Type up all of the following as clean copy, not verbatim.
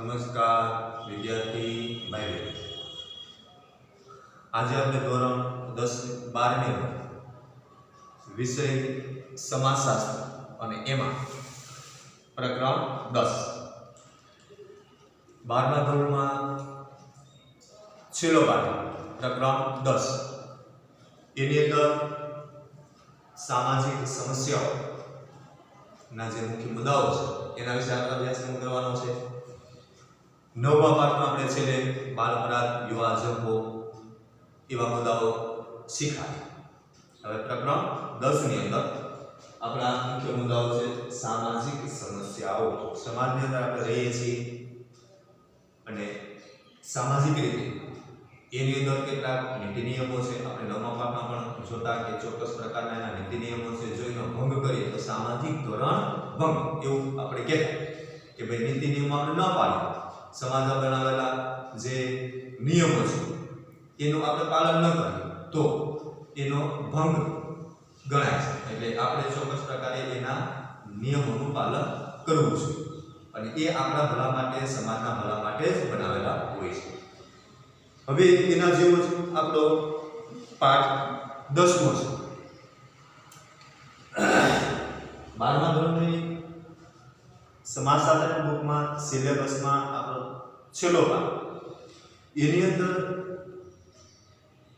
नमस्कार विद्यार्थी भाई बहन। आज આપણે ધોરણ 10-12 વિષય સમાજશાસ્ત્ર અને એમાં પ્રકરણ 10 12મા ધોરણમાં છેલ્લો પાઠ પ્રકરણ 10 એની અંદર સામાજિક સમસ્યાઓના જે મુખ્ય મુદ્દાઓ છે એના વિશે આપણે અભ્યાસ કરવાનો છે। નવમા પાઠમાં આપણે છેલ્લે બાળ અપરાધ, યુવા જંપો એવા મુદ્દાઓ શીખ્યા। હવે પ્રકરણ 10 ની અંદર આપણા મુખ્ય મુદ્દાઓ છે સામાજિક સમસ્યાઓ। સમાજની અંદર આપણે રહીએ છીએ અને સામાજિક રીતે એની અંદર કેટલાક નીતિ નિયમો છે। આપણે નવમા પાઠમાં પણ જોતા કે ચોક્કસ પ્રકારના એના નીતિ નિયમો છે, જો એનો ભંગ કરીએ તો સામાજિક ધોરણ ભંગ એવું આપણે કહેતા કે ભાઈ નીતિ નિયમો આપણે ન પાડીએ, સમાજમાં બનાવેલા જે નિયમો છે એનું આપણે પાલન ન કરીએ તો એનો ભંગ ગણાય છે। એટલે આપણે ચોક્કસ પ્રકારે એના નિયમોનું પાલન કરવું જોઈએ અને એ આપણા ભલા માટે, સમાજના ભલા માટે જ બનાવેલા હોય છે। હવે એના જેવો જ આપણો પાઠ 10મો છે। 12મા ધોરણની સમાજશાસ્ત્રની બુકમાં સિલેબસમાં આપણો છેલ્લો પાઠ એની અંદર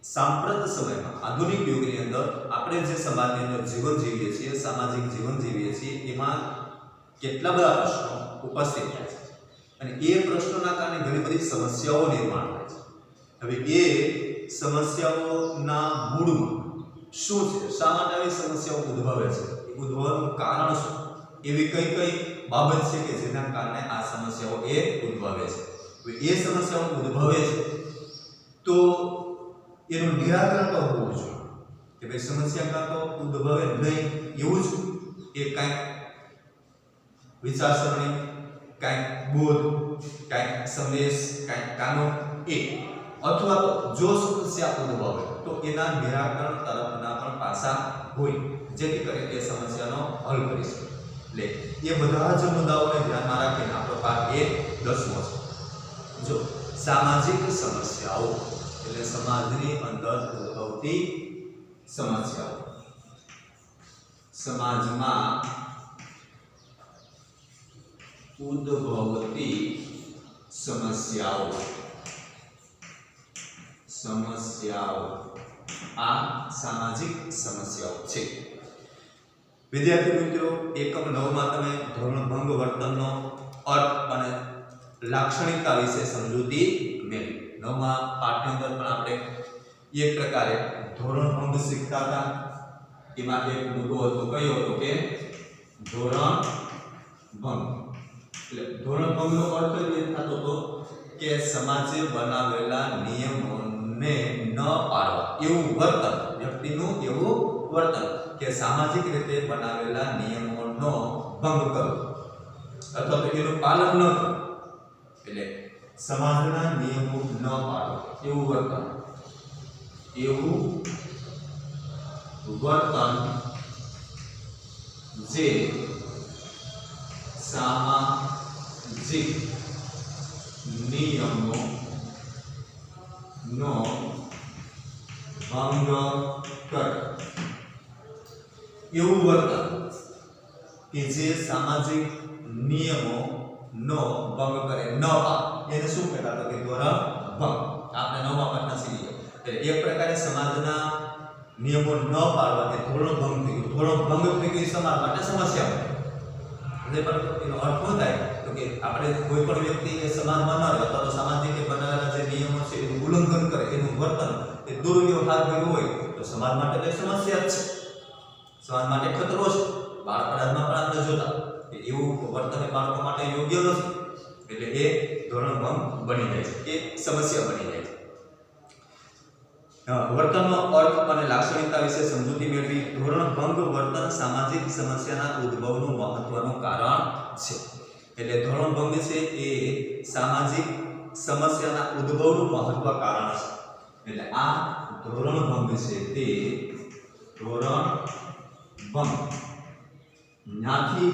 સાંપ્રત સમયમાં આધુનિક યુગની અંદર આપણે જે સમાજની અંદર જીવન જીવીએ છીએ, સામાજિક જીવન જીવીએ છીએ, એમાં કેટલા બધા પ્રશ્નો ઉપસ્થિત થાય છે અને એ પ્રશ્નોના કારણે ઘણી બધી સમસ્યાઓ નિર્માણ થાય છે। હવે એ સમસ્યાઓના મૂળમાં શું છે, શા માટે આવી સમસ્યાઓ ઉદ્ભવે છે, ઉદ્ભવવાનું કારણ શું, એવી કઈ કઈ બાબત છે કે જેના કારણે આ સમસ્યાઓ એ ઉદ્ભવે છે। હવે એ સમસ્યાઓ ઉદ્ભવે છે તો એનું નિરાકરણ તો હોવું જોઈએ કે ભાઈ સમસ્યા કાં તો ઉદ્ભવે નહીં એવું જ એ કાંઈક વિચારસરણી, કાંઈક બોધ, કાંઈક સંદેશ, કાંઈક કાનૂન એ, અથવા તો જો સમસ્યા ઉદ્ભવે તો એના નિરાકરણ તરફના પણ પાસા હોય જેથી કરીને એ સમસ્યાનો હલ કરી શકે। એટલે એ બધા જ મુદ્દાઓને ધ્યાનમાં રાખીને આપણો પાઠ 10મો છે। જો સામાજિક સમસ્યાઓ એટલે સમાજની અંદર ઉદ્ભવતી સમસ્યાઓ, સમાજમાં ઉદ્ભવતી સમસ્યાઓ આ સામાજિક સમસ્યાઓ છે। વિદ્યાર્થી મિત્રો, એકમ 9 માં તમે ધોરણ ભંગ વર્તનનો અર્થ અને લાક્ષણિકતા વિશે સમજૂતી મેળવી। 9મા પાઠની અંદર પણ આપણે એક પ્રકારે ધોરણ ભંગ શીખતા હતા। એમાં એક મુદ્દો હતો, કયો હતો કે ધોરણ ભંગ। એટલે ધોરણ ભંગનો અર્થ એ થતો હતો કે સમાજે બનાવેલા નિયમોને ન પાળવા એવું વર્તન, વ્યક્તિનું એવું વર્તન કે સામાજિક રીતે બનાવેલા નિયમોનો ભંગ કરવો અથવા તો એનું પાલન ન કરવું, એટલે સમાજના નિયમો ન પાળવા એવું વર્તન જે સામાજિક નિયમોનો ભંગ કરે એવું વર્તન કે જે સામાજિક નિયમોનો ભંગ કરે, ન પાળે, એને શું કહેવાય તો કે ધોરણ ભંગ। આપણે 9મા પાઠમાં શીખી ગયા। એટલે એક પ્રકારે સમાજના નિયમો ન પાળવા એ ધોરણ ભંગ થઈ ગયું। ધોરણ ભંગ થઈ ગયું સમાજ માટે સમસ્યા બને। એટલે એનો અર્થ શું થાય તો કે આપણે કોઈ પણ વ્યક્તિ એ સમાજમાં ન રહે અથવા તો સામાજિક બનાવેલા જે નિયમો છે એનું ઉલ્લંઘન કરે, એનું વર્તન એ દુર્વ્યવહાર કર્યો હોય તો સમાજ માટે તો સમસ્યા જ છે, સમાજ માટે ખતરો છે। બાળ અપરાધમાં પણ આપણે જોતા કે એવું વર્તન બાળકો માટે યોગ્ય નથી, એટલે એ ધોરણ ભંગ બની જાય છે, એ સમસ્યા બની જાય છે। વર્તનનો અર્થ અને લાક્ષણિકતા વિશે સમજૂતી મેળવી। ધોરણ ભંગ વર્તન સામાજિક સમસ્યાના ઉદ્ભવનું મહત્વનું કારણ છે। એટલે ધોરણ ભંગ છે એ સામાજિક સમસ્યાના ઉદ્ભવનું મહત્વ કારણ છે। એટલે આ ધોરણ ભંગ છે તે ધોરણ ભંગ ન્યાથી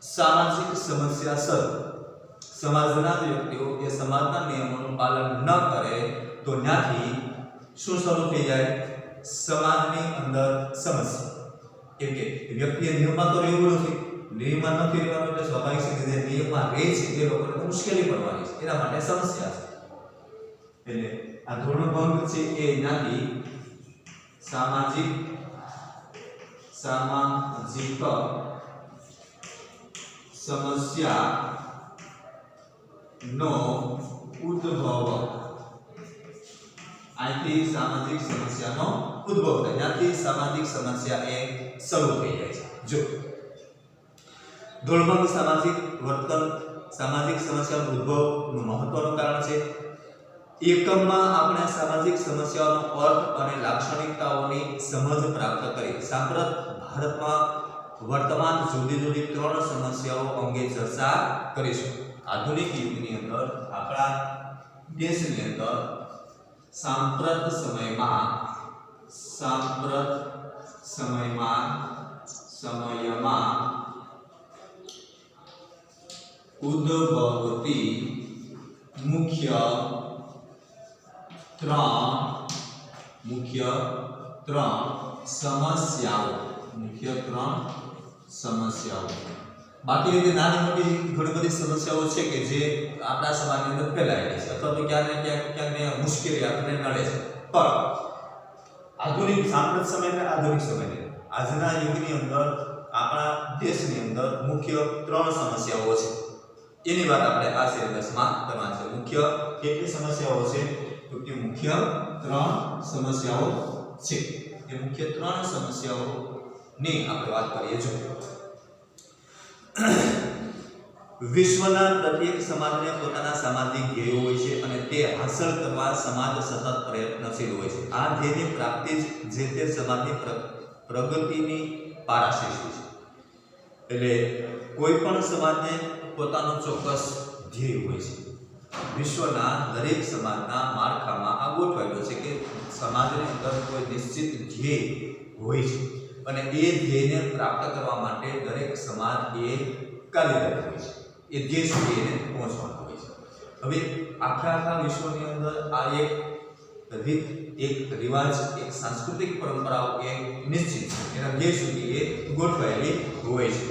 સામાજિક સમસ્યા સમાજના જ વ્યક્તિઓ એ સમાજના નિયમોનું પાલન ન કરે તો ત્યાંથી શું શરૂ થઈ જાય? સમાજની અંદર સમસ્યા. કેમ કે વ્યક્તિએ નિયમમાં તો રહેવું નથી, નિયમમાં નથી રહેવાનું એટલે સ્વાભાવિક છે કે જે નિયમમાં રહે છે એ લોકોને મુશ્કેલી પડવાની છે, એના માટે સમસ્યા છે. એટલે આ ધોરણભંગ છે એ ત્યાંથી સામાજિક સમસ્યાનો ઉદ્ભવ, અહીંથી સામાજિક સમસ્યાનો ઉદ્ભવ થાય, ત્યાંથી સામાજિક સમસ્યા એ શરૂ થઈ જાય છે. જો ધોરણભંગ સામાજિક વર્તન, સામાજિક સમસ્યાનો ઉદ્ભવનું મહત્વનું કારણ છે. એકમમાં આપણે સામાજિક સમસ્યાઓનો અર્થ અને લાક્ષણિકતાઓની સમજ પ્રાપ્ત કરી. સાંપ્રત ભારતમાં વર્તમાન જુદી જુદી 3 સમસ્યાઓ અંગે ચર્ચા કરીશું. આધુનિક યુગની અંદર આપણા દેશની અંદર સાંપ્રત સમયમાં ઉદ્ભવતી મુખ્ય ત્રણ સમસ્યાઓ. બાકી રીતે નાની મોટી ઘણી બધી સમસ્યાઓ છે કે જે આપણા સમાજની અંદર ફેલાયેલી છે અથવા તો ક્યાંક ને ક્યાંક મુશ્કેલી આપણને નડે છે. પણ આધુનિક સાંપ્રત સમયને આધુનિક સમયને આજના યુગની અંદર આપણા દેશની અંદર મુખ્ય 3 સમસ્યાઓ છે. એની વાત આપણે આ સિલેબસમાં કરવાની છે. મુખ્ય કેટલી સમસ્યાઓ છે? તો કે મુખ્ય 3 સમસ્યાઓ છે. એ મુખ્ય 3 સમસ્યાઓની આપણે વાત કરીએ. જો વિશ્વના દરેક સમાજને પોતાના સામાજિક ધ્યેયો હોય છે અને તે હાંસલ કરવા સમાજ સતત પ્રયત્નશીલ હોય છે. આ ધ્યેયની પ્રાપ્તિ જ જે તે સમાજની પ્રગતિની પારાશીશી છે. એટલે કોઈ પણ સમાજને પોતાનું ચોક્કસ ધ્યેય હોય છે. વિશ્વના દરેક સમાજના માળખામાં આ ગોઠવાયેલો છે કે સમાજની અંદર કોઈ નિશ્ચિત ધ્યેય હોય છે અને એ ધ્યેયને પ્રાપ્ત કરવા માટે દરેક સમાજ એ કાર્યરત હોય છે. એ ધ્યેય સુધી એને પહોંચવાનું હોય છે. હવે આખા વિશ્વની અંદર આ એક રીત, એક રિવાજ, એક સાંસ્કૃતિક પરંપરાઓ એ નિશ્ચિત છે, એના ધ્યેય સુધી એ ગોઠવાયેલી હોય છે.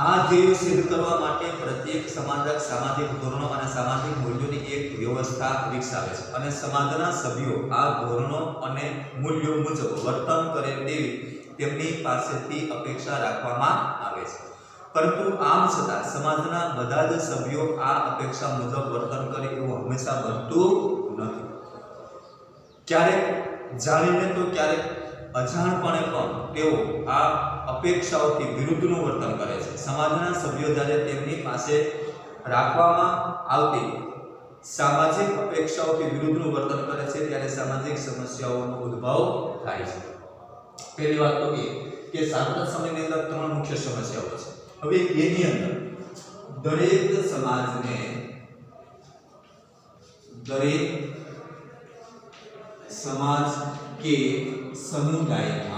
આ ધ્યેય સિદ્ધ કરવા માટે પ્રત્યેક સામાજિક ધોરણો અને સામાજિક મૂલ્યોની એક વ્યવસ્થા વિકસાવે છે અને સમાજના સભ્યો આ ધોરણો અને મૂલ્યો મુજબ વર્તન કરે તેવી તેમની પાસેથી અપેક્ષા રાખવામાં આવે છે. પરંતુ આમ છતાં સમાજના બધા જ સભ્યો આ અપેક્ષા મુજબ વર્તન કરે એવું હંમેશા બનતું નથી. ક્યારેક જાણીને તો ક્યારેક અજાણપણે પણ તેઓ આ અપેક્ષાઓથી વિરુદ્ધનું વર્તન કરે છે. સમાજના સભ્યો જ્યારે તેમની પાસે રાખવામાં આવતી સામાજિક અપેક્ષાઓથી વિરુદ્ધનું વર્તન કરે છે ત્યારે સામાજિક સમસ્યાઓનો ઉદ્ભવ થાય છે. પહેલી વાત તો એ કે સાંપ્રત સમયની અંદર 3 મુખ્ય સમસ્યાઓ છે. હવે એની અંદર દરેક સમાજ કે સમુદાયને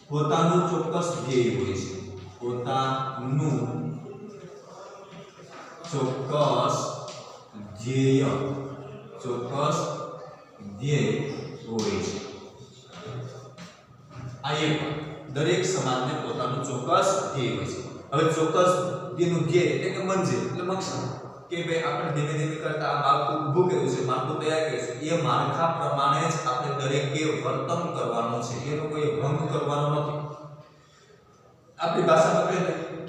પોતાનું ચોક્કસ ધ્યેય હોય છે. પોતાનું ચોક્કસ ધ્યેય હોય છે. આ એક દરેક સમાજને પોતાનું ચોક્કસ ધ્યેય હોય છે. હવે ચોક્કસ ધ્યેયનું ધ્યેય એટલે કે મંજિલ એટલે મકસદ કે ભાઈ આપણે ધીમે ધીમે કરતા આ માળખું ઊભું કર્યું છે, માળખું તૈયાર કર્યું છે, એ માળખા પ્રમાણે જ આપણે દરેકે વર્તન કરવાનું છે. એનો કોઈ ભંગ કરવાનો નથી. આપણી ભાષામાં કહે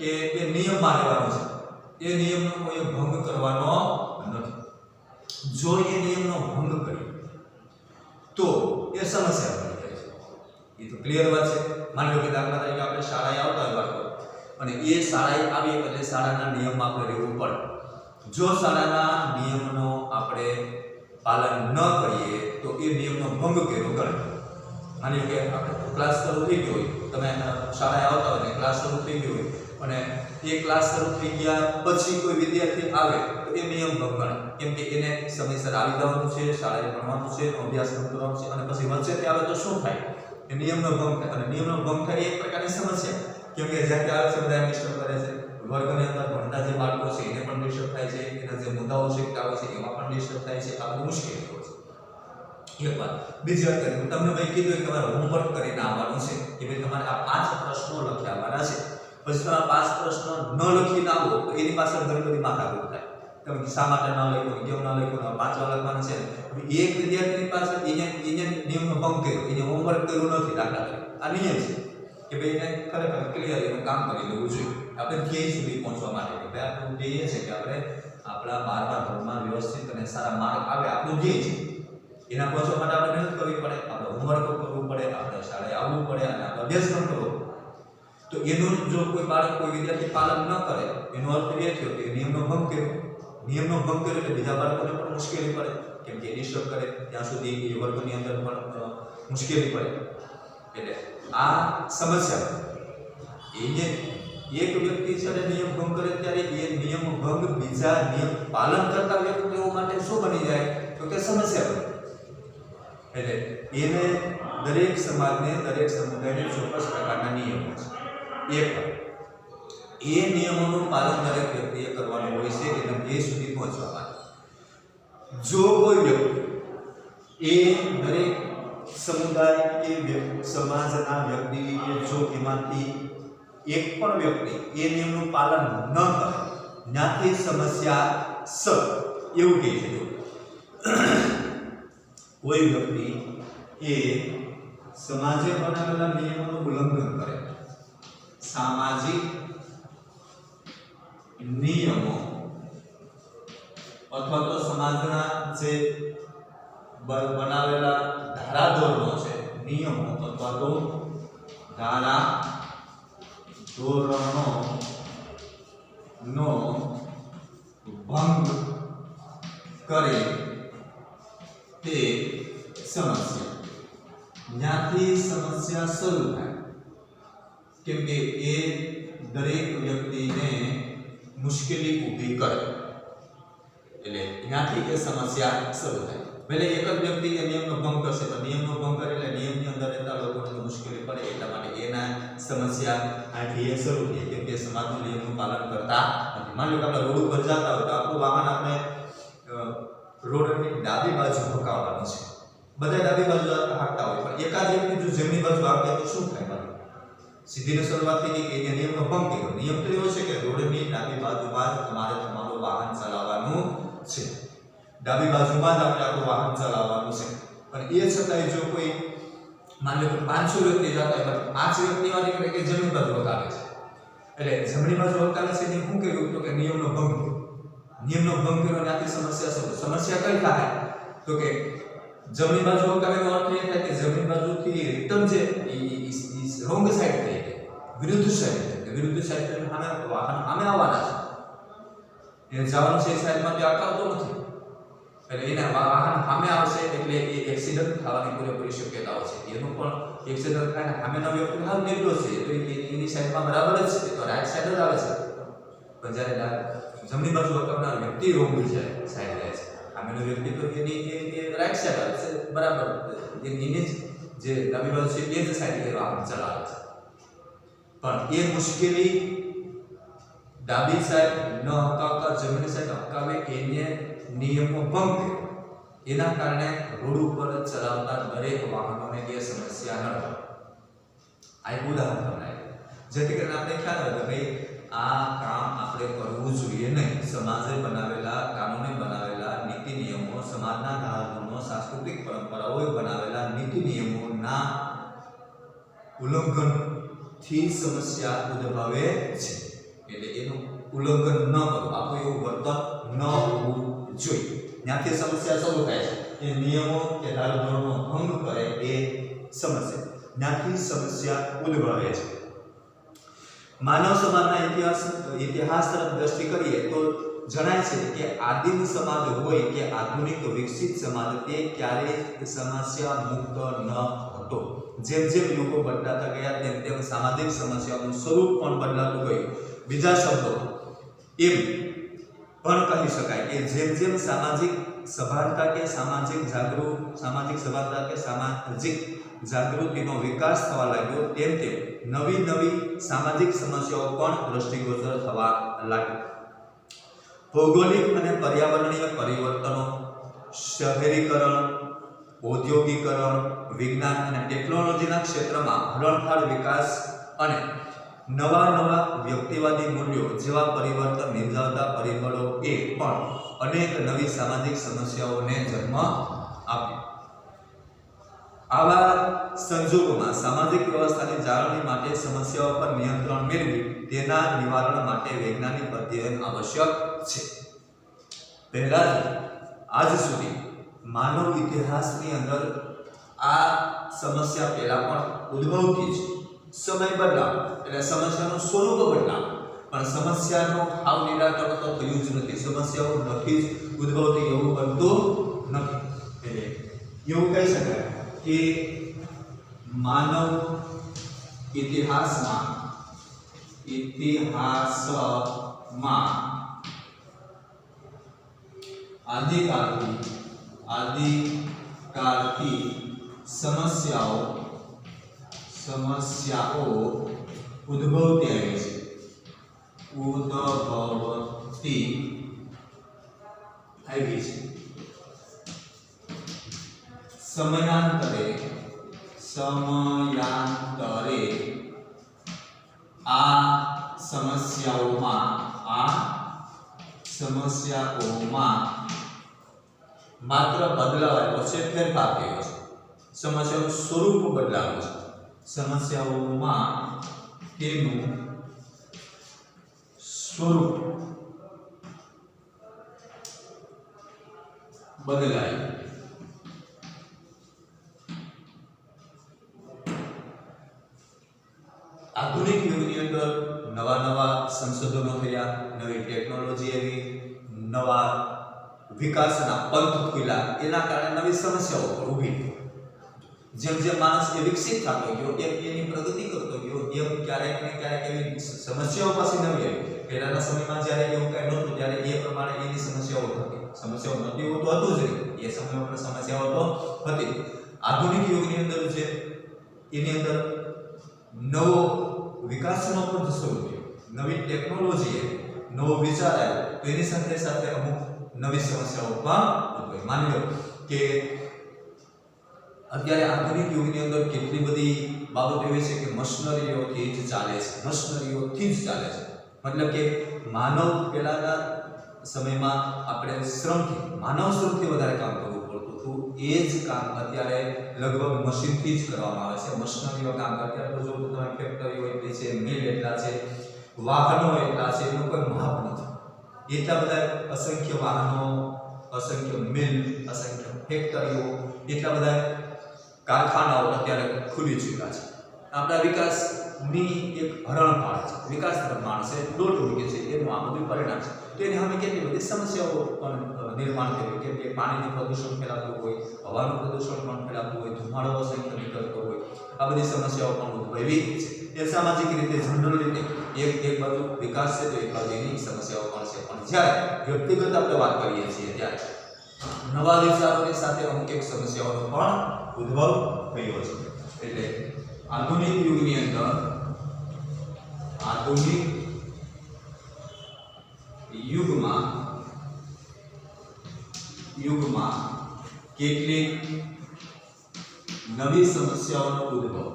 કે એ નિયમમાં રહેવાનું છે. એ નિયમનો કોઈ ભંગ કરવાનો નથી. જો એ નિયમનો ભંગ કરે તો એ સમસ્યા બની જાય છે. એ તો ક્લિયર વાત છે. માની લો કે દાખલા તરીકે આપણે શાળાએ આવતા હોય બાળકો અને એ શાળાએ આવીએ એટલે શાળાના નિયમમાં આપણે રહેવું પડે. જો શાળાના નિયમનો આપણે પાલન ન કરીએ તો એ નિયમનો ભંગ કર્યો ગણાય. માની લો કે આપણે ક્લાસ શરૂ થઈ ગયો હોય, તમે શાળાએ આવતા હોય ને ક્લાસ શરૂ થઈ ગયો હોય અને એ ક્લાસ શરૂ થઈ ગયા પછી કોઈ વિદ્યાર્થી આવે તો એ નિયમ ભંગ ગણાય. કેમ કે એને સમયસર આવી જવાનું છે, શાળાએ ભણવાનું છે, અભ્યાસ કરવાનો છે અને પછી વચ્ચેથી આવે તો શું થાય? એ નિયમનો ભંગ થાય અને નિયમનો ભંગ થાય એક પ્રકારની સમસ્યા કેમ કે જ્યાં આવે છે બધા ડિસ્ટર્બ કરે છે વર્ગની અંદર ભણતા જે બાળકો છે એને પણ ડિસ્ટર્બ થાય છે એના જે મુદ્દાઓ શીખતા હોય છે એમાં પણ ડિસ્ટર્બ થાય છે આ બધું મુશ્કેલ હોય છે એક વાત બીજી વાત હું તમને ભાઈ કીધું કે તમારે હોમવર્ક કરીને આવવાનું છે કે ભાઈ તમારે આ 5 પ્રશ્નો લખી આવવાના છે પછી તમે 5 પ્રશ્નો ન લખીને આવો તો એની પાછળ ઘણી બધી માથાકૂટ થાય તમે શા માટે ન લખ્યું કેમ ન લખ્યું 5 વાર લખવાનું છે એક વિદ્યાર્થીની પાસે એને નિયમનો ભંગ કર્યો એને હોમવર્ક કર્યું નથી દાખલા તરીકે આ નિયમ છે કે ભાઈ એને ખરેખર ક્લિયર એનું કામ કરી લેવું જોઈએ આપણે ધ્યેય સુધી પહોંચવા માટે કે ભાઈ આપણું ધ્યેય છે કે આપણે આપણા 12મા ધોરણમાં વ્યવસ્થિત અને સારા માર્ક આવે આપણું ધ્યેય છે એના પહોંચવા માટે આપણે મહેનત કરવી પડે આપણે હોમવર્ક કરવું પડે આપણે શાળાએ આવવું પડે અને આપણે અભ્યાસ પણ કરવો તો એનું જો કોઈ બાળક કોઈ વિદ્યાર્થી પાલન ન કરે એનો અર્થ એ થયો કે નિયમનો ભંગ કર્યો એટલે બીજા બાળકોને પણ મુશ્કેલી પડે કેમ કે ડિસ્ટર્બ કરે ત્યાં સુધી એ વર્ગની અંદર પણ મુશ્કેલી પડે એટલે આ સમસ્યા એને એક વ્યક્તિ છે નિયમ ભંગ કરે ત્યારે એ નિયમ ભંગ બીજા નિયમ પાલન કરતા વ્યક્તિઓ માટે શું બની જાય તો કે સમસ્યા બને એટલે એને દરેક સમાજને દરેક સમુદાયને ચોક્કસ પ્રકારના નિયમો છે એક એ નિયમોનું પાલન દરેક વ્યક્તિએ કરવાનું હોય છે એના ધ્યેય સુધી પહોંચવા માટે જો કોઈ વ્યક્તિ એ દરેક સમુદાય કે સમાજના વ્યક્તિએ જો એમાંથી એક પણ વ્યક્તિ એ નિયમનું પાલન ન કરે ત્યાંથી સમસ્યા એવું કહે છે કોઈ વ્યક્તિ એ સમાજે બનાવેલા નિયમોનું ઉલ્લંઘન કરે સામાજિક નિયમો અથવા તો સમાજના જે બનાવેલા ધારાધોરણો છે નિયમો અથવા તો ધારાધોરણો નો ભંગ કરે તે સમસ્યા જ્યાંથી સમસ્યા શરૂ થાય કેમ કે એ દરેક વ્યક્તિને મુશ્કેલી ઊભી કરે એટલે ત્યાંથી એ સમસ્યા શરૂ થાય ભલે એક જ વ્યક્તિ એ નિયમનો ભંગ કરશે તો નિયમનો ભંગ કરે એટલે નિયમની અંદર રહેતા લોકોને મુશ્કેલી પડે એટલા માટે એના સમસ્યા આથી એ શરૂ થઈ કેમ કે સમાજનું નિયમનું પાલન કરતા નથી માની લો કે આપણે રોડ ઉપર જતા હોય તો આપણું વાહન આપણે રોડની ડાબી બાજુ હકાવવાનું છે બધા ડાબી બાજુ હાંકતા હોય પણ એકાદ વ્યક્તિ જો જમણી બાજુ હાંકે તો શું થાય મારું સીધીની શરૂઆત થઈ કે એ નિયમનો ભંગ કર્યો નિયમ તો એવો છે કે રોડની ડાબી બાજુમાં જ તમારે તમારું વાહન ચલાવવાનું છે ડાબી બાજુમાં જ આપણે આપણું વાહન ચલાવવાનું છે પણ એ છતાંય જો કોઈ માની લો કે 500 વ્યક્તિ જતા હોય પણ 5 વ્યક્તિમાંથી કરે કે જમણી બાજુ હકાવે છે એટલે જમણી બાજુ હકાવે છે એને શું કર્યું તો કે નિયમનો ભંગ કર્યો ત્યાંથી સમસ્યા કઈ થાય તો કે જમણી બાજુ હકાવેનો અર્થ એ થાય કે જમણી બાજુથી રિટર્ન જે રોંગ સાઈડ થઈ ગઈ વિરુદ્ધ સાઈડ સામે વાહન સામે આવવાના છે એ જવાનું છે સાઈડમાં અટકાવતો નથી એટલે એના વાહન સામે આવશે એટલે એ એક્સિડન્ટ થવાની પૂરેપૂરી શક્યતાઓ છે એનું પણ એક્સિડન્ટ થાય ને સામેનો વ્યક્તિ હાલ નિર્દોષ છે તો એની સાઈડમાં બરાબર જ છે તો રાઈટ સાઈડ જ આવે છે પણ જ્યારે જમણી બાજુ હકાવનાર વ્યક્તિ રોંગ છે સાઈડ જાય છે સામેનો વ્યક્તિ તો એની રાઈટ સાઈડ આવે છે બરાબર એની જે ડાબી બાજુ છે એ જ સાઈડ એ વાહન ચલાવે છે પણ એ મુશ્કેલી ડાબી સાઈડ ન હકાવતા જમણી સાઈડ હકાવે એને નિયમો ભંગ એના કારણે રોડ ઉપર ચલાવતા દરેક વાહનોને એ સમસ્યા ન થાય આ એક ઉદાહરણ તમને જેથી કરીને આપણે ખ્યાલ આવે કે ભાઈ આ કામ આપણે કરવું જોઈએ નહીં સમાજે બનાવેલા કાનૂને બનાવેલા નીતિ નિયમો સમાજના ધારાધોરણો સાંસ્કૃતિક પરંપરાઓએ બનાવેલા નીતિ નિયમોના ઉલ્લંઘનથી સમસ્યા ઉદ્ભવે છે એટલે એનું ઉલ્લંઘન ન કરવું આપણું એવું વર્તન ન હોવું જોઈએ ત્યાંથી સમસ્યા શરૂ થાય છે એ નિયમો કે ધારાધોરણો ભંગ કરે એ સમસ્યા ત્યાંથી સમસ્યા ઉદ્ભવે છે માનવ સમાજના ઇતિહાસ તરફ દ્રષ્ટિ કરીએ તો જણાય છે કે આદિમ સમાજ હોય કે આધુનિક વિકસિત સમાજ તે ક્યારેય સમસ્યા મુક્ત ન હતો જેમ જેમ યુગો બદલાતા ગયા તેમ તેમ સામાજિક સમસ્યાઓનું સ્વરૂપ પણ બદલાતું ગયું બીજા શબ્દો એમ પણ કહી શકાય કે જેમ જેમ સામાજિક સભાનતા કે સામાજિક જાગૃતિનો વિકાસ થવા લાગ્યો તેમ તેમ નવી નવી સામાજિક સમસ્યાઓ પણ દ્રષ્ટિગોચર થવા લાગી. ભૌગોલિક અને પર્યાવરણીય પરિવર્તનો, શહેરીકરણ, ઔદ્યોગિકરણ, વિજ્ઞાન અને ટેકનોલોજીના ક્ષેત્રમાં હરણફાળ વિકાસ અને નવા નવા વ્યક્તિવાદી મૂલ્યો જેવા પરિવર્તન નિર્જાવતા પરિબળોએ પણ અનેક નવી સામાજિક સમસ્યાઓને જન્મ આપ્યો. આવા સંજોગોમાં સામાજિક વ્યવસ્થાની જાળવણી માટે સમસ્યાઓ પર નિયંત્રણ મેળવી તેના નિવારણ માટે વૈજ્ઞાનિક અધ્યયન આવશ્યક છે. પહેલાથી આજ સુધી માનવ ઇતિહાસની અંદર આ સમસ્યા પહેલા પણ ઉદ્ભવતી છે. સમય બદલાવ એટલે સમસ્યાનું સ્વરૂપ બદલાવ, પણ સમસ્યાનું હાવ નિરાકરણ તો થયું જ નથી. સમસ્યાઓ નથી જ ઉદ્ભવતી એવું બનતું નથી. એટલે એવું કહી શકાય કે માનવ ઇતિહાસમાં આદિકાળથી સમસ્યાઓ ઉદ્ભવતી આવી છે. સમયાંતરે આ સમસ્યાઓમાં માત્ર બદલાવ આવ્યો છે, ફેરફાર થયો છે. સમસ્યાનું સ્વરૂપ બદલાયું છે. સમસ્યાઓમાં તેનું સ્વરૂપ બદલાયું. આધુનિક યુગની અંદર નવા નવા સંશોધનો થયા, નવી ટેકનોલોજી આવી, નવા વિકાસના પંથ ખુલ્યા, એના કારણે નવી સમસ્યાઓ પણ ઊભી થઈ. જેમ જેમ માણસ એ વિકસિત થતો ગયો, એની પ્રગતિ કરતો ગયો, એમ ક્યારેક ને ક્યારેક એવી સમસ્યાઓ પાછી નવી આવી. પહેલાના સમયમાં જ્યારે એવું કાંઈ નહોતું ત્યારે એ પ્રમાણે એની સમસ્યાઓ હતી. સમસ્યાઓ નહોતી એવું તો હતું જ નહીં, એ સમય પર સમસ્યાઓ તો હતી. આધુનિક યુગની અંદર છે એની અંદર નવો વિકાસનો પંથ શરૂ થયો, નવી ટેકનોલોજી, નવો વિચાર આવ્યો, તો એની સાથે સાથે અમુક નવી સમસ્યાઓ પણ ઉદ્ભવી. માની લો કે અત્યારે આધુનિક યુગની અંદર કેટલી બધી બાબતો એવી છે કે મશીનરીઓથી જ ચાલે છે. મતલબ કે માનવ પહેલાના સમયમાં આપણે માનવ શ્રમથી વધારે કામ કરવું પડતું હતું. એ જ કામ અત્યારે લગભગ મશીનથી જ કરવામાં આવે છે. મશીનરીઓ કામ કરે. અત્યારે તો જો તમે ફેક્ટરીઓ એટલી છે, મિલ એટલા છે, વાહનો એટલા છે, એનું કોઈ માપ નથી. એટલા બધા અસંખ્ય વાહનો, અસંખ્ય મિલ, અસંખ્ય ફેક્ટરીઓ, એટલા બધા કારખાનાઓ અત્યારે ખુલી ચૂક્યા છે. આપણા વિકાસની એક હરણફાળ છે. વિકાસ તરફ માણસે દોટ મૂકે છે, એનું આ બધું પરિણામ છે. તો એની સામે કેટલી બધી સમસ્યાઓ પણ નિર્માણ થયું. કેમ કે પાણીનું પ્રદૂષણ ફેલાતું હોય, હવાનું પ્રદૂષણ પણ ફેલાતું હોય, ધુમાડો અસંખ્ય નીકળતો હોય, આ બધી સમસ્યાઓ પણ ઉદ્ભવી છે. એ સામાજિક રીતે જનરલ રીતે એક બાજુ વિકાસ છે તો એક બાજુ એની સમસ્યાઓ પણ છે. પણ જ્યારે વ્યક્તિગત આપણે વાત કરીએ છીએ ત્યારે નવા વિચારોની સાથે અમુક એક સમસ્યાઓનો પણ ઉદ્ભવ થયો છે. એટલે આધુનિક યુગમાં કેટલીક નવી સમસ્યાઓનો ઉદ્ભવ થયો.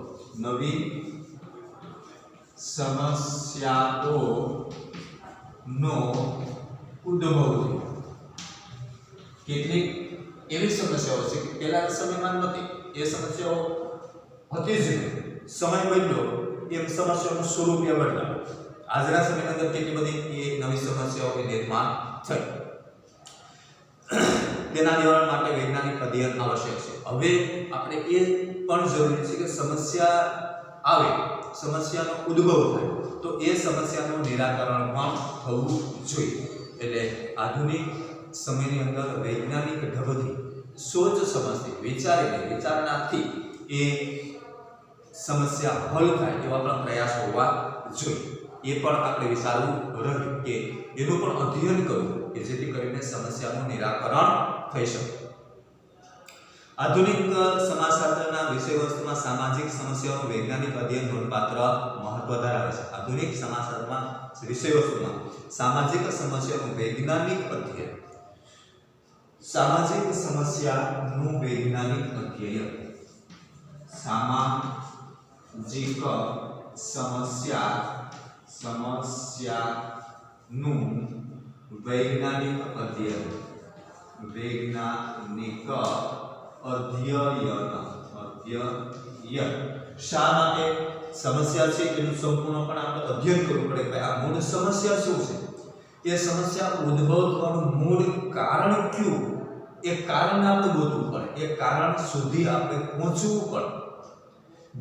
કેટલીક એવી સમસ્યાઓ છે કે પહેલાના સમયમાં નહોતી. એ સમસ્યાઓ હતી જ નહીં. સમય બદલ્યો એમ સમસ્યાઓનું સ્વરૂપ એ બદલાયું. આજના સમયની અંદર કેટલી બધી એ નવી સમસ્યાઓ નિર્માણ થઈ. તેના નિવારણ માટે વૈજ્ઞાનિક અધ્યયન આવશ્યક છે. હવે આપણે એ પણ જરૂરી છે કે સમસ્યા આવે, સમસ્યાનો ઉદ્ભવ થાય તો એ સમસ્યાનું નિરાકરણ પણ થવું જોઈએ. એટલે આધુનિક સમયની અંદર વૈજ્ઞાનિક ઢબથી સોચ સમજથી વિચારણાથી એ સમસ્યા હલ થાય એવા પણ પ્રયાસ હોવા જોઈએ. એ પણ આપણે વિચારવું રહ્યું કે એનું પણ અધ્યયન કરવું કે જેથી કરીને સમસ્યાનું નિરાકરણ થઈ શકે. આધુનિક સમાજશાસ્ત્રના વિષયવસ્તુમાં સામાજિક સમસ્યાઓનું વૈજ્ઞાનિક અધ્યયન નોંધપાત્ર મહત્વ ધરાવે છે. આધુનિક સમાજશાસ્ત્રમાં વિષયવસ્તુમાં સામાજિક સમસ્યાઓનું વૈજ્ઞાનિક અધ્યયન, સામાજિક સમસ્યાનું વૈજ્ઞાનિક અધ્યયન, સામાજિક સમસ્યાનું વૈજ્ઞાનિક અધ્યયન, વૈજ્ઞાનિક અધ્યયન. શા માટે સમસ્યા છે એનું સંપૂર્ણપણે આપણે અધ્યયન કરવું પડે કે આ મૂળ સમસ્યા શું છે, એ સમસ્યા ઉદ્ભવ થવાનું મૂળ કારણ કયું, એ કારણને આપણે ગોતવું પડે, એ કારણ સુધી આપણે પહોંચવું પડે,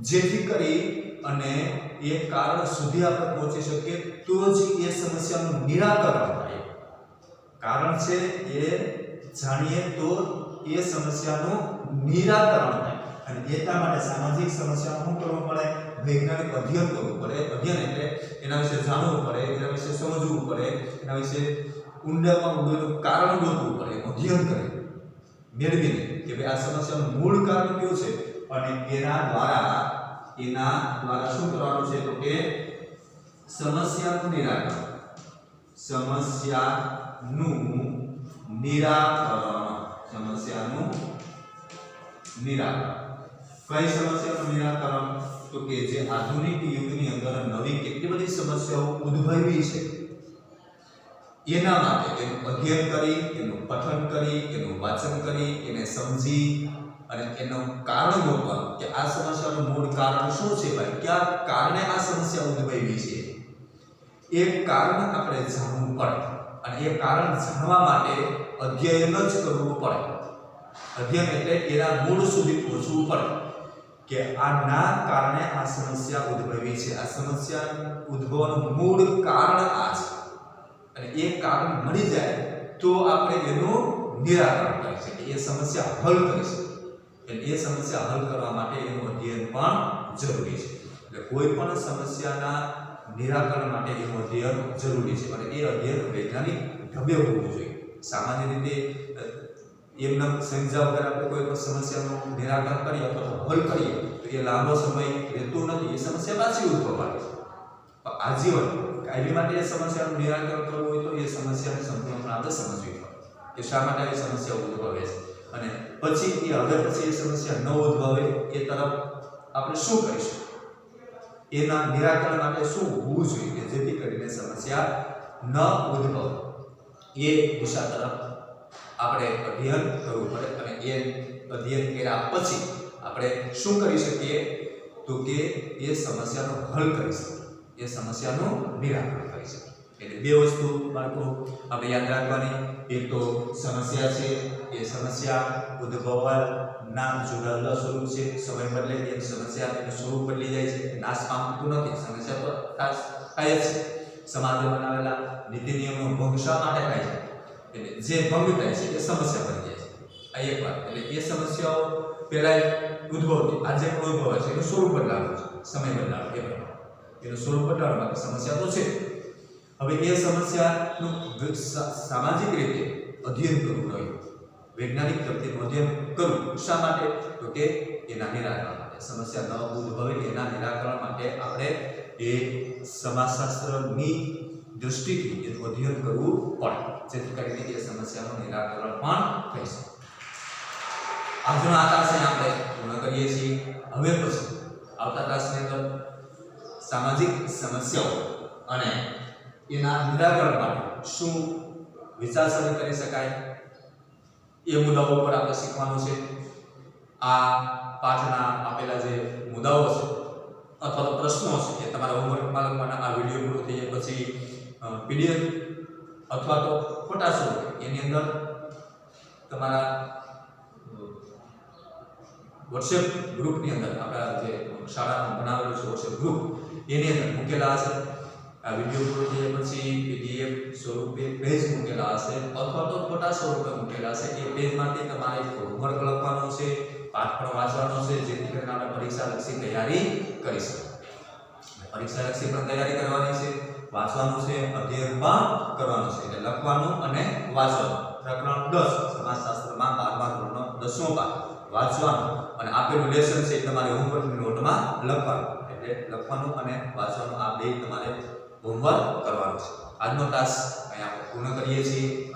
જેથી કરી અને એ કારણ સુધી આપણે પહોંચી શકીએ તો જ એ સમસ્યાનું નિરાકરણ થાય. કારણ છે એ જાણીએ તો એ સમસ્યાનું નિરાકરણ થાય. અને એટલા માટે સામાજિક સમસ્યાનું શું કરવું પડે? વૈજ્ઞાનિક અધ્યયન કરવું પડે. અધ્યયન એટલે એના વિશે જાણવું પડે, એના વિશે સમજવું પડે, એના વિશે ઊંડામાં ઊંડું કારણ ગોતવું પડે, અધ્યયન કરી મેળવીને કે ભાઈ આ સમસ્યાનું મૂળ કારણ કયું છે અને એના દ્વારા શું કરવાનું છે તો કે સમસ્યાનું નિરાકરણ, સમસ્યાનું નિરાકરણ. કઈ સમસ્યાનું નિરાકરણ? તો કે જે આધુનિક યુગની અંદર નવી કેટલી બધી સમસ્યાઓ ઉદ્ભવી છે એના માટે એનું અધ્યયન કરી, એનું પઠન કરી, એનું વાંચન કરી, એને સમજી અને એનું કારણ ગોતવાનું કે આ સમસ્યાનું મૂળ કારણ શું છે ભાઈ, કયા કારણે આ સમસ્યા ઉદ્ભવી છે, એ કારણ આપણે જાણવું પડે. અને એ કારણ જાણવા માટે અધ્યયન જ કરવું પડે. અધ્યયન એટલે એના મૂળ સુધી પહોંચવું પડે કે આના કારણે આ સમસ્યા ઉદ્ભવી છે, આ સમસ્યા ઉદ્ભવવાનું મૂળ કારણ આ છે. અને એ કારણ મળી જાય તો આપણે એનું નિરાકરણ કરી શકીએ, એ સમસ્યા હલ કરી શકીએ. એટલે એ સમસ્યા હલ કરવા માટે એનું અધ્યયન પણ જરૂરી છે. એટલે કોઈ પણ સમસ્યાના નિરાકરણ માટે એનું અધ્યયન જરૂરી છે અને એ અધ્યયન વૈજ્ઞાનિક ઢબે હોવું જોઈએ. સામાન્ય રીતે એમના સમજ્યા વગર આપણે કોઈ પણ સમસ્યાનું નિરાકરણ કરીએ અથવા હલ કરીએ તો એ લાંબો સમય રહેતો નથી, એ સમસ્યા પાછી ઉદ્ભવ પામે છે. આજીવન કાયમી માટે એ સમસ્યાનું નિરાકરણ કરવું હોય તો એ સમસ્યાને સંપૂર્ણપણે આપણે સમજવી પડે કે શા માટે આવી સમસ્યા ઉદ્ભવે છે અને પછી એ સમસ્યા ન ઉદ્ભવે એ તરફ આપણે શું કરીશું, એના નિરાકરણ માટે શું હોવું જોઈએ કે જેથી કરીને સમસ્યા ન ઉદ્ભવે, એ દિશા તરફ આપણે અધ્યયન કરવું પડે. અને એ અધ્યયન કર્યા પછી આપણે શું કરી શકીએ તો કે એ સમસ્યાનો હલ કરી શકીએ, એ સમસ્યાનું નિરાકરણ કરી શકીએ. એટલે બે વસ્તુ બાળકો આપણે યાદ રાખવાની. એક તો સમસ્યા છે, એ સમસ્યા ઉદ્ભવવાના જુદા જુદા સ્વરૂપ છે. સમય બદલે એમ સમસ્યા એનું સ્વરૂપ બદલી જાય છે, નાશ પામતું નથી. સમસ્યા તો થાય જ છે. સમાજે બનાવેલા નીતિ નિયમનો ભંગ શા માટે થાય છે? એટલે જે ભંગ થાય છે એ સમસ્યા બની જાય છે. આ એક વાત. એટલે એ સમસ્યાઓ પહેલા ઉદ્ભવતી આજે પણ ઉદ્ભવે છે, એનું સ્વરૂપ બદલાવું છે, સમય બદલાવો એ પ્રમાણે એનું સ્વરૂપ બદલાવવા માટે સમસ્યા તો છે. હવે એ સમસ્યાનું સામાજિક રીતે અધ્યયન કરવું રહ્યું, વૈજ્ઞાનિક તરીકે અધ્યયન કરવું. શા માટે? તો કે એના નિરાકરણ માટે. સમસ્યા ન ઉદ્ભવે એના નિરાકરણ માટે આપણે એ સમાજશાસ્ત્રની દૃષ્ટિથી એનું અધ્યયન કરવું પડે, જેથી કરીને એ સમસ્યાનું નિરાકરણ પણ થઈ શકે. આજનો આ ક્લાસ આપણે પૂર્ણ કરીએ છીએ. હવે પછી આવતા ક્લાસની અંદર સામાજિક સમસ્યાઓ અને એના નિરાકરણ માટે શું વિચારસરણી કરી શકાય એ મુદ્દાઓ પર આપણે શીખવાનું છે. આ પાઠના આપેલા જે મુદ્દાઓ છે અથવા તો પ્રશ્નો છે એ તમારા હોમવર્કમાં લખવાના. આ વિડીયો પૂરો થઈ જાય પછી PDF અથવા તો ફોટા સ્વરૂપે એની અંદર તમારા WhatsApp ગ્રુપની અંદર આપણા જે શાળામાં બનાવેલું છે WhatsApp ગ્રુપ એની અંદર મૂકેલા હશે. આ વિડીયો પૂરો થઈ જાય પછી PDF સ્વરૂપે પેજ મૂકેલા હશે અથવા તો ફોટા સ્વરૂપે મૂકેલા હશે. એ પેજમાંથી તમારે હોમવર્ક લખવાનું છે, પાઠ પણ વાંચવાનો છે, જેથી કરીને આપણે પરીક્ષાલક્ષી તૈયારી કરી શકીએ. પરીક્ષાલક્ષી પણ તૈયારી કરવાની છે, વાંચવાનું છે, અધ્યયન પણ કરવાનું છે. એટલે લખવાનું અને વાંચવાનું. પ્રકરણ 10 સમાજશાસ્ત્રમાં 12મા ધોરણનો 10મો પાઠ વાંચવાનું અને આપેલું લેસન છે એ તમારે હોમવર્કની નોટમાં લખવાનું. એટલે લખવાનું અને વાંચવાનું આ બે તમારે હોમવર્ક કરવાનું છે. આજનો ટાસ્ક અહીંયા પૂર્ણ કરીએ છીએ.